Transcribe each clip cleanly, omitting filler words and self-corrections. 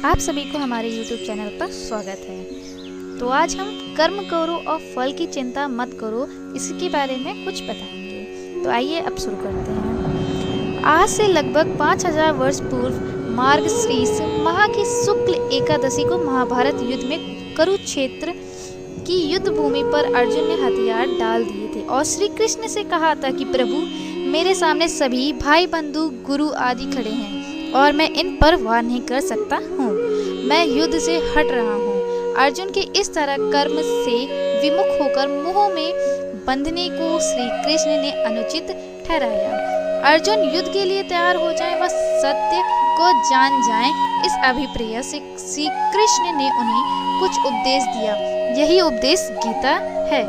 आप सभी को हमारे YouTube चैनल पर स्वागत है। तो आज हम कर्म करो और फल की चिंता मत करो इसके बारे में कुछ बताएंगे। तो आइए अब शुरू करते हैं। आज से लगभग 5000 वर्ष पूर्व मार्गशीर्ष माह की शुक्ल एकादशी को महाभारत युद्ध में कुरुक्षेत्र की युद्ध भूमि पर अर्जुन ने हथियार डाल दिए थे और श्री कृष्ण से कहा था कि प्रभु, मेरे सामने सभी भाई बंधु गुरु आदि खड़े हैं और मैं इन पर वार नहीं कर सकता हूँ। मैं युद्ध से हट रहा हूँ। अर्जुन के इस तरह कर्म से विमुख होकर मोह में बंधने को श्री कृष्ण ने अनुचित ठहराया। अर्जुन युद्ध के लिए तैयार हो जाएं व सत्य को जान जाएं, इस अभिप्राय से श्री कृष्ण ने उन्हें कुछ उपदेश दिया। यही उपदेश गीता है।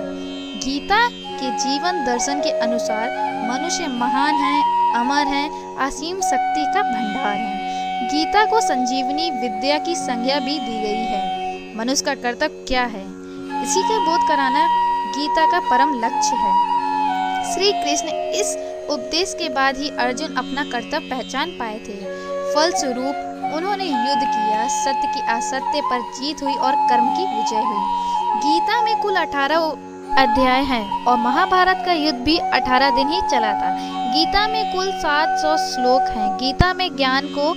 गीता के जीवन दर्शन के अनुसार मनुष्य महान है, अमर है, असीम शक्ति का भंडार है। गीता को संजीवनी विद्या की संज्ञा भी दी गई है। मनुष्य का कर्तव्य क्या है, इसी का बोध कराना गीता का परम लक्ष्य है। श्री कृष्ण इस उपदेश के बाद ही अर्जुन अपना कर्तव्य पहचान पाए थे। फलस्वरूप उन्होंने युद्ध किया, सत्य की असत्य पर जीत हुई और कर्म की विजय हुई। गीता में कुल 18 अध्याय हैं और महाभारत का युद्ध भी 18 दिन ही चला था। गीता में कुल 700 श्लोक हैं। गीता में ज्ञान को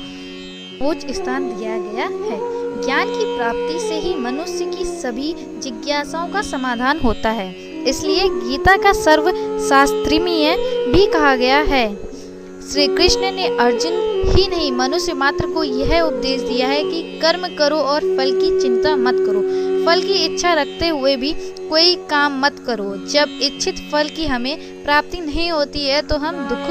उच्च स्थान दिया गया है। ज्ञान की प्राप्ति से ही मनुष्य की सभी जिज्ञासाओं का समाधान होता है। इसलिए गीता का सर्व शास्त्रीय भी कहा गया है। श्री कृष्ण ने अर्जुन ही नहीं मनुष्य मात्र को यह उपदेश दिया है कि कर्म करो और फल की चिंता मत करो। फल की इच्छा रखते हुए भी कोई काम मत करो। जब इच्छित फल की हमें प्राप्ति नहीं होती है तो हम दुख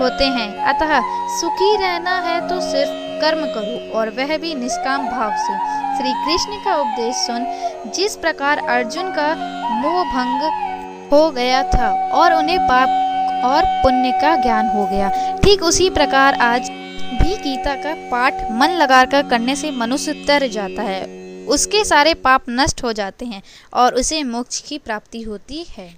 होते हैं। अतः सुखी रहना है तो सिर्फ कर्म करो और वह भी निष्काम भाव से। श्री कृष्ण का उपदेश सुन जिस प्रकार अर्जुन का मोह भंग हो गया था और उन्हें पाप और पुण्य का ज्ञान हो गया, ठीक उसी प्रकार आज भी गीता का पाठ मन लगाकर करने से मनुष्य तर जाता है। उसके सारे पाप नष्ट हो जाते हैं और उसे मोक्ष की प्राप्ति होती है।